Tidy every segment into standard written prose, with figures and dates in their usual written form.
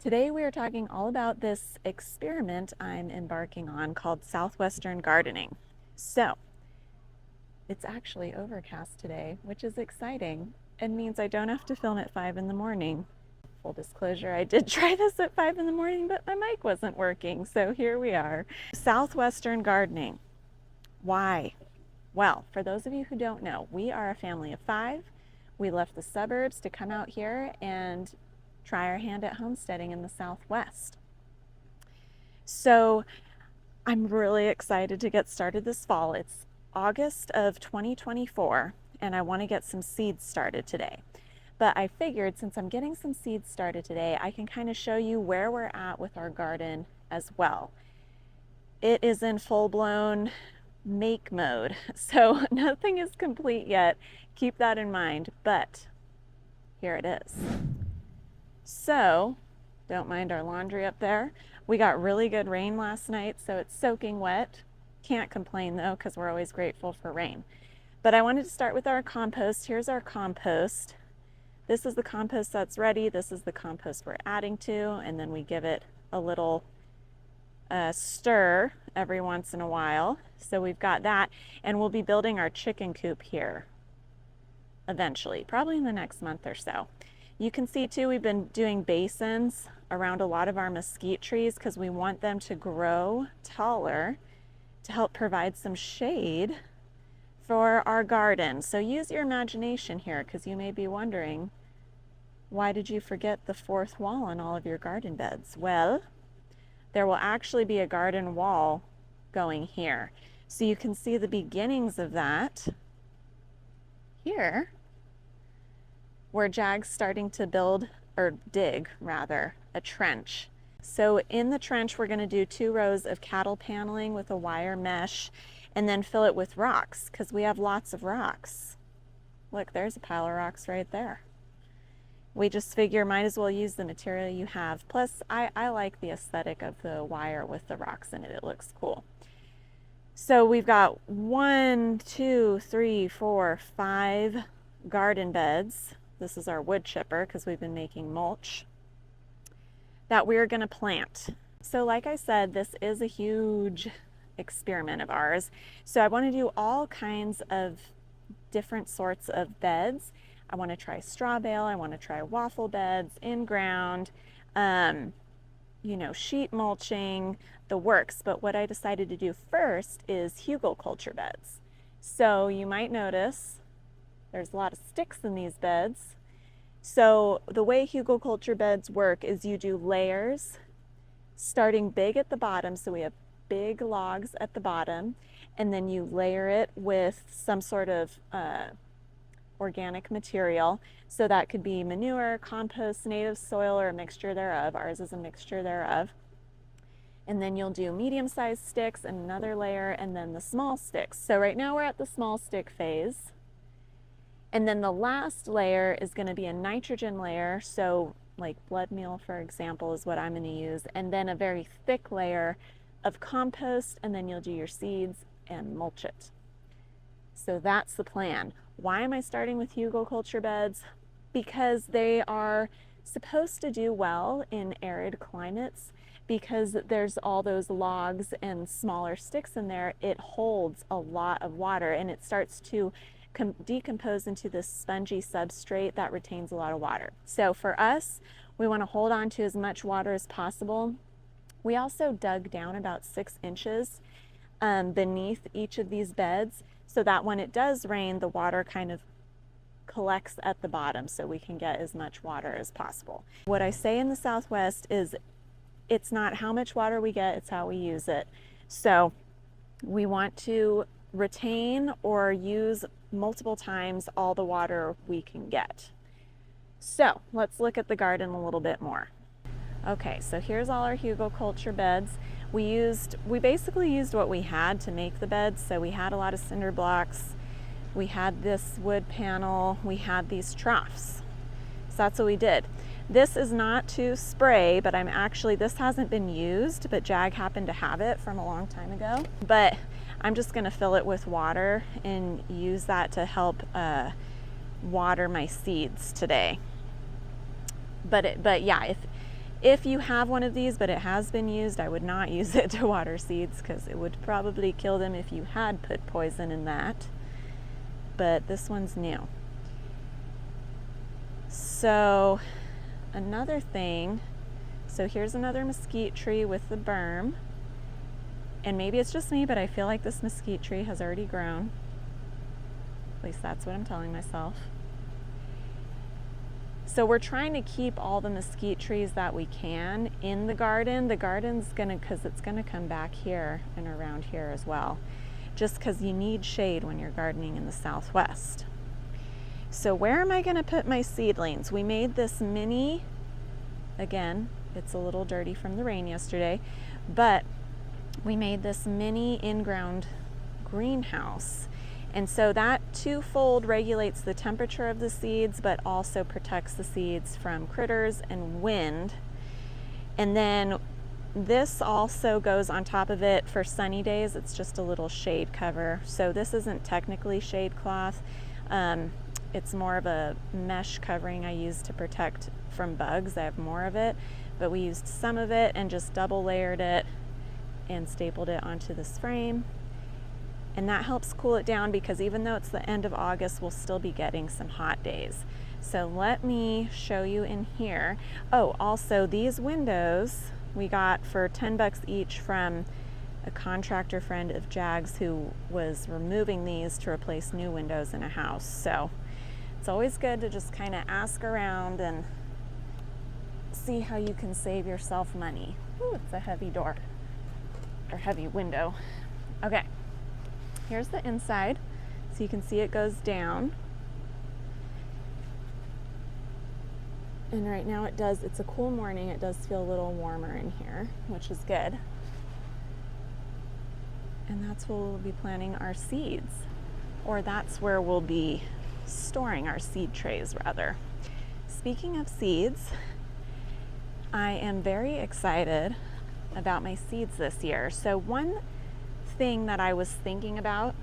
Today we are talking all about this experiment I'm embarking on called Southwestern Gardening. So, it's actually overcast today, which is exciting and means I don't have to film at 5 in the morning. Full disclosure, I did try this at 5 in the morning, but my mic wasn't working, so here we are. Southwestern Gardening. Why? Well, for those of you who don't know, we are a family of 5. We left the suburbs to come out here and try our hand at homesteading in the Southwest. So I'm really excited to get started this fall. It's August of 2024 and I want to get some seeds started today. But I figured since I'm getting some seeds started today, I can kind of show you where we're at with our garden as well. It is in full-blown make mode, so nothing is complete yet. Keep that in mind, but here it is. So, don't mind our laundry up there. We got really good rain last night, so it's soaking wet. Can't complain though, because we're always grateful for rain. But I wanted to start with our compost. Here's our compost. This is the compost that's ready. This is the compost we're adding to, and then we give it a little stir every once in a while. So we've got that, and we'll be building our chicken coop here eventually, probably in the next month or so. You can see too, we've been doing basins around a lot of our mesquite trees because we want them to grow taller to help provide some shade for our garden. So use your imagination here, because you may be wondering, why did you forget the fourth wall on all of your garden beds? Well, there will actually be a garden wall going here. So you can see the beginnings of that here, where Jag's starting to build, or dig rather, a trench. So in the trench, we're going to do 2 rows of cattle paneling with a wire mesh and then fill it with rocks, because we have lots of rocks. Look, there's a pile of rocks right there. We just figure might as well use the material you have. Plus, I like the aesthetic of the wire with the rocks in it. It looks cool. So we've got 1, 2, 3, 4, 5 garden beds. This is our wood chipper because we've been making mulch that we're going to plant. So like I said, this is a huge experiment of ours. So I want to do all kinds of different sorts of beds. I want to try straw bale. I want to try waffle beds, in ground, sheet mulching, the works. But what I decided to do first is hügelkultur beds. So you might notice there's a lot of sticks in these beds. So the way hügelkultur beds work is you do layers, starting big at the bottom. So we have big logs at the bottom, and then you layer it with some sort of organic material. So that could be manure, compost, native soil, or a mixture thereof. Ours is a mixture thereof. And then you'll do medium-sized sticks and another layer, and then the small sticks. So right now we're at the small stick phase. And then the last layer is going to be a nitrogen layer. So like blood meal, for example, is what I'm going to use. And then a very thick layer of compost, and then you'll do your seeds and mulch it. So that's the plan. Why am I starting with hügelkultur beds? Because they are supposed to do well in arid climates, because there's all those logs and smaller sticks in there. It holds a lot of water, and it starts to decompose into this spongy substrate that retains a lot of water. So for us, we want to hold on to as much water as possible. We also dug down about 6 inches beneath each of these beds, so that when it does rain, the water kind of collects at the bottom, so we can get as much water as possible. What I say in the Southwest is it's not how much water we get, it's how we use it. So we want to retain or use multiple times all the water we can get. So let's look at the garden a little bit more. Okay, so here's all our hügelkultur beds. We basically used what we had to make the beds. So we had a lot of cinder blocks, we had this wood panel, we had these troughs. So that's what we did. This is not to spray, but this hasn't been used, but Jag happened to have it from a long time ago. But I'm just gonna fill it with water and use that to help water my seeds today. But yeah, If you have one of these but it has been used, I would not use it to water seeds because it would probably kill them if you had put poison in that. But this one's new. So another thing, so here's another mesquite tree with the berm. And maybe it's just me, but I feel like this mesquite tree has already grown. At least that's what I'm telling myself. So we're trying to keep all the mesquite trees that we can in the garden. The garden's because it's gonna come back here and around here as well, just because you need shade when you're gardening in the Southwest. So where am I gonna put my seedlings? We made this mini, again, it's a little dirty from the rain yesterday, but we made this mini in-ground greenhouse. And so that twofold regulates the temperature of the seeds, but also protects the seeds from critters and wind. And then this also goes on top of it for sunny days. It's just a little shade cover. So this isn't technically shade cloth. It's more of a mesh covering I use to protect from bugs. I have more of it, but we used some of it and just double layered it and stapled it onto this frame. And that helps cool it down because even though it's the end of August, we'll still be getting some hot days. So let me show you in here. Oh, also these windows we got for 10 bucks each from a contractor friend of Jag's who was removing these to replace new windows in a house. So it's always good to just kind of ask around and see how you can save yourself money. Ooh, it's a heavy door or heavy window. Okay. Here's the inside, so you can see it goes down. And right now it's a cool morning, it does feel a little warmer in here, which is good. And that's where we'll be planting our seeds, or that's where we'll be storing our seed trays rather. Speaking of seeds, I am very excited about my seeds this year. So one thing that I was thinking about,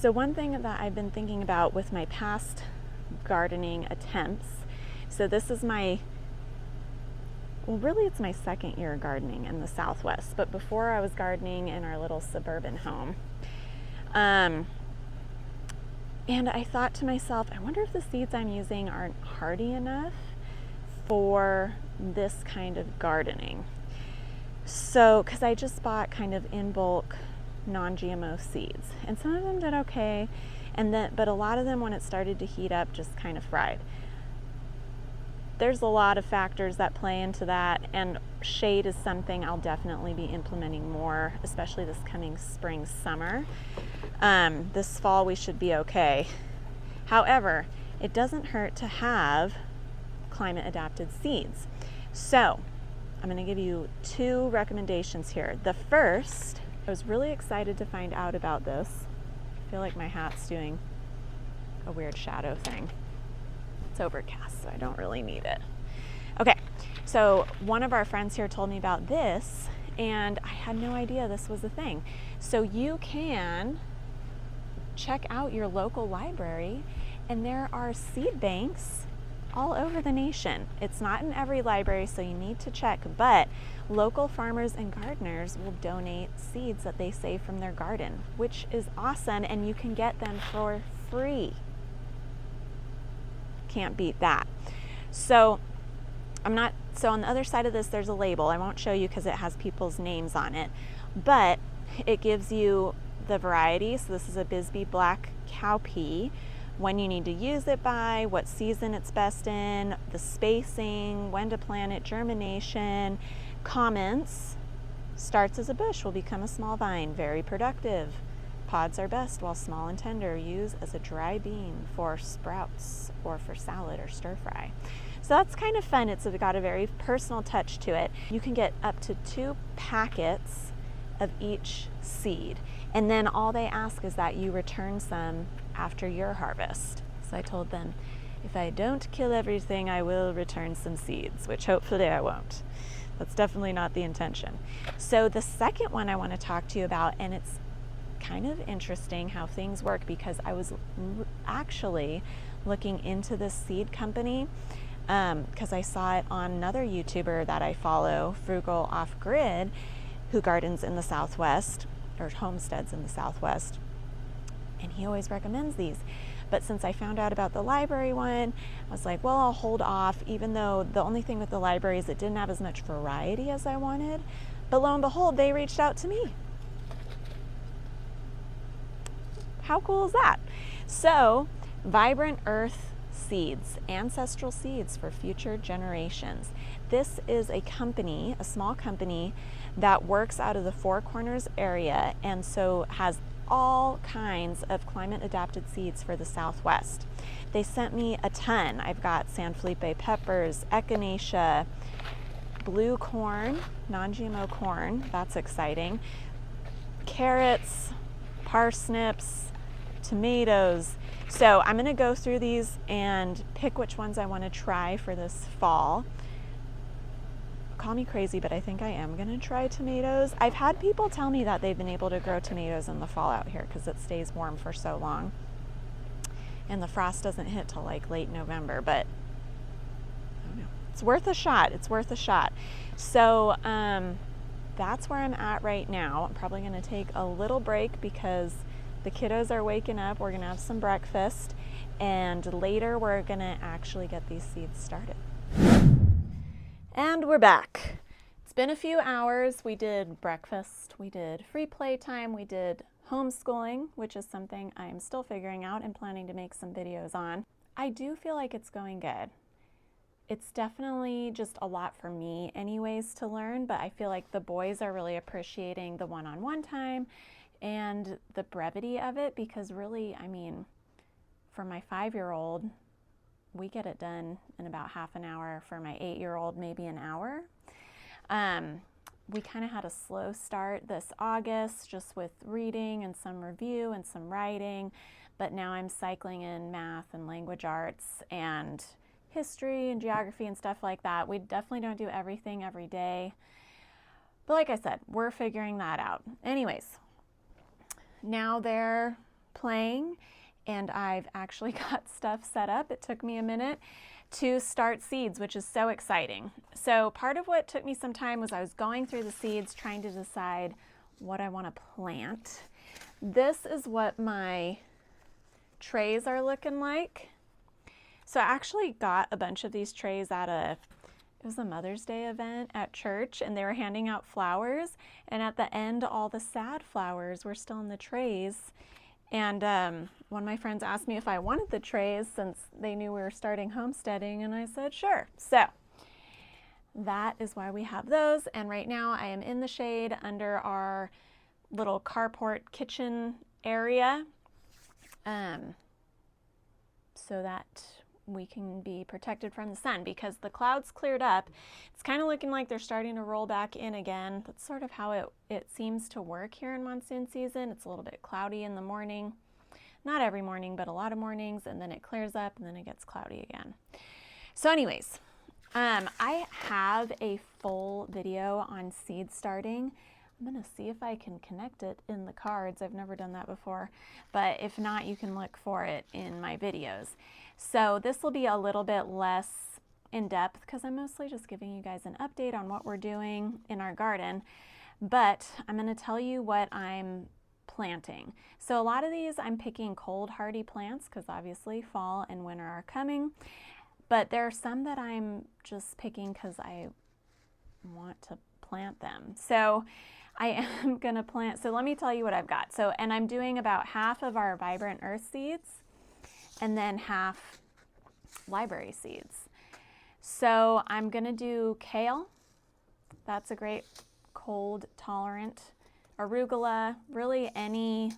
one thing that I've been thinking about with my past gardening attempts, so this is really it's my second year gardening in the Southwest, but before I was gardening in our little suburban home. And I thought to myself, I wonder if the seeds I'm using aren't hardy enough for this kind of gardening. So, because I just bought kind of in bulk non-GMO seeds, and some of them did okay, but a lot of them, when it started to heat up, just kind of fried. There's a lot of factors that play into that, and shade is something I'll definitely be implementing more, especially this coming spring, summer. This fall we should be okay. However, it doesn't hurt to have climate adapted seeds. So I'm going to give you two recommendations here. The first, I was really excited to find out about this. I feel like my hat's doing a weird shadow thing. It's overcast, so I don't really need it. Okay, so one of our friends here told me about this, and I had no idea this was a thing. So you can check out your local library, and there are seed banks all over the nation. It's not in every library, so you need to check, but local farmers and gardeners will donate seeds that they save from their garden, which is awesome, and you can get them for free. Can't beat that. So on the other side of this, there's a label. I won't show you because it has people's names on it, but it gives you the variety. So this is a Bisbee black cowpea, when you need to use it by, what season it's best in, the spacing, when to plant it, germination, comments, starts as a bush, will become a small vine, very productive. Pods are best while small and tender, use as a dry bean for sprouts or for salad or stir fry. So that's kind of fun. It's got a very personal touch to it. You can get up to 2 packets of each seed, and then all they ask is that you return some after your harvest. So I told them, if I don't kill everything, I will return some seeds, which hopefully I won't. That's definitely not the intention. So the second one I want to talk to you about, and it's kind of interesting how things work, because I was actually looking into this seed company because I saw it on another YouTuber that I follow, Frugal Off Grid, who gardens in the Southwest, or homesteads in the Southwest, and he always recommends these. But since I found out about the library one, I was like, well, I'll hold off, even though the only thing with the library is it didn't have as much variety as I wanted. But lo and behold, they reached out to me. How cool is that? So, Vibrant Earth Seeds, ancestral seeds for future generations. This is a company, a small company that works out of the Four Corners area, and so has all kinds of climate adapted seeds for the Southwest. They sent me a ton. I've got San Felipe peppers, echinacea, blue corn, non-GMO corn, that's exciting, carrots, parsnips, tomatoes. So I'm gonna go through these and pick which ones I wanna try for this fall. Call me crazy, but I think I am gonna try tomatoes. I've had people tell me that they've been able to grow tomatoes in the fall out here because it stays warm for so long. And the frost doesn't hit till like late November, but I don't know. It's worth a shot, it's worth a shot. So that's where I'm at right now. I'm probably gonna take a little break because the kiddos are waking up. We're gonna have some breakfast, and later we're gonna actually get these seeds started. And we're back. It's been a few hours. We did breakfast, we did free playtime, we did homeschooling, which is something I'm still figuring out and planning to make some videos on. I do feel like it's going good. It's definitely just a lot for me anyways to learn, but I feel like the boys are really appreciating the one-on-one time and the brevity of it, because really, I mean, for my 5-year-old, we get it done in about half an hour. For my 8-year-old, maybe an hour. We kind of had a slow start this August, just with reading and some review and some writing, but now I'm cycling in math and language arts and history and geography and stuff like that. We definitely don't do everything every day, but like I said, we're figuring that out. Anyways, now they're playing, and I've actually got stuff set up. It took me a minute to start seeds, which is so exciting. So part of what took me some time was I was going through the seeds, trying to decide what I want to plant. This is what my trays are looking like. So I actually got a bunch of these trays at it was a Mother's Day event at church, and they were handing out flowers, and at the end all the sad flowers were still in the trays. And one of my friends asked me if I wanted the trays since they knew we were starting homesteading, and I said sure. So that is why we have those, and right now I am in the shade under our little carport kitchen area so that we can be protected from the sun, because the clouds cleared up. It's kind of looking like they're starting to roll back in again. That's sort of how it seems to work here in monsoon season. It's a little bit cloudy in the morning, not every morning, but a lot of mornings, and then it clears up and then it gets cloudy again. So anyways, I have a full video on seed starting. I'm gonna see if I can connect it in the cards. I've never done that before, but if not, you can look for it in my videos. So this will be a little bit less in depth because I'm mostly just giving you guys an update on what we're doing in our garden, but I'm gonna tell you what I'm planting. So a lot of these I'm picking cold hardy plants because obviously fall and winter are coming, but there are some that I'm just picking because I want to plant them. So I am gonna plant, so let me tell you what I've got. So, and I'm doing about half of our Vibrant Earth seeds and then half library seeds. So I'm gonna do kale. That's a great cold tolerant. Arugula, really any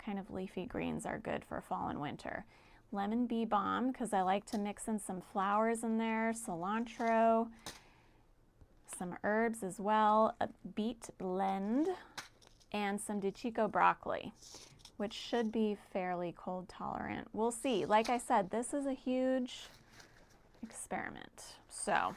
kind of leafy greens are good for fall and winter. Lemon bee balm, because I like to mix in some flowers in there, cilantro, some herbs as well, a beet blend, and some DeChico broccoli, which should be fairly cold tolerant. We'll see. Like I said, this is a huge experiment. So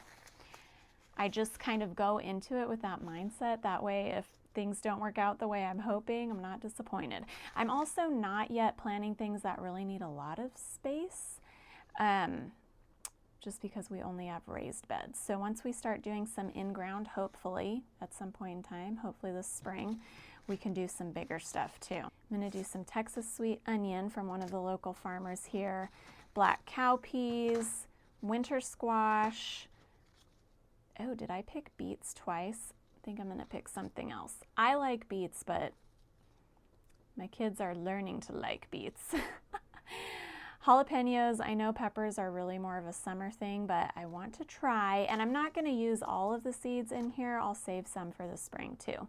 I just kind of go into it with that mindset. That way, if things don't work out the way I'm hoping, I'm not disappointed. I'm also not yet planting things that really need a lot of space. just because we only have raised beds. So once we start doing some in-ground, hopefully at some point in time, hopefully this spring, we can do some bigger stuff too. I'm gonna do some Texas sweet onion from one of the local farmers here, black cowpeas, winter squash. Oh, did I pick beets twice? I think I'm gonna pick something else. I like beets, but my kids are learning to like beets. Jalapenos, I know peppers are really more of a summer thing, but I want to try, and I'm not gonna use all of the seeds in here. I'll save some for the spring too.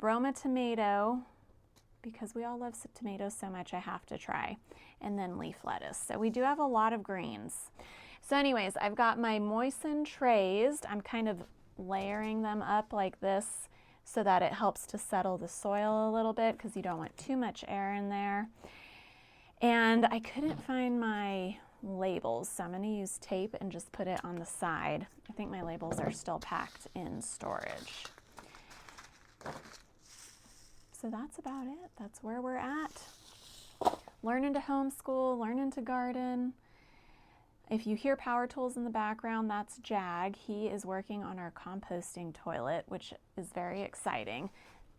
Roma tomato, because we all love tomatoes so much, I have to try. And then leaf lettuce. So we do have a lot of greens. So anyways, I've got my moistened trays. I'm kind of layering them up like this so that it helps to settle the soil a little bit, because you don't want too much air in there. And I couldn't find my labels, so I'm going to use tape and just put it on the side. I think my labels are still packed in storage. So that's about it. That's where we're at. Learning to homeschool, learning to garden. If you hear power tools in the background, that's Jag. He is working on our composting toilet, which is very exciting.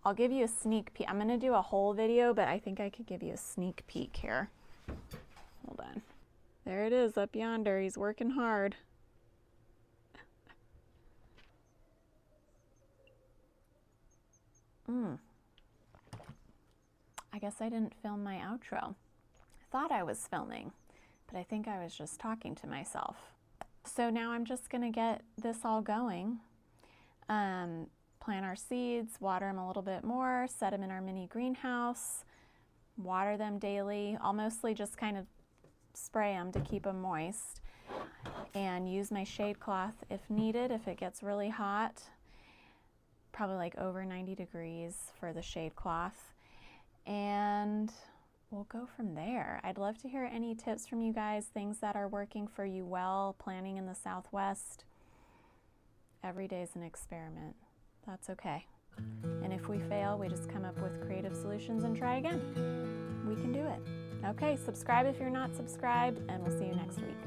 I'll give you a sneak peek. I'm going to do a whole video, but I think I could give you a sneak peek here. Hold on. There it is up yonder. He's working hard. I guess I didn't film my outro. I thought I was filming, but I think I was just talking to myself. So now I'm just going to get this all going. Plant our seeds, water them a little bit more, set them in our mini greenhouse, water them daily. I'll mostly just kind of spray them to keep them moist, and use my shade cloth if needed, if it gets really hot, probably like over 90 degrees for the shade cloth, and we'll go from there. I'd love to hear any tips from you guys, things that are working for you well, planting in the Southwest. Every day is an experiment. That's okay. And if we fail, we just come up with creative solutions and try again. We can do it. Okay, subscribe if you're not subscribed, and we'll see you next week.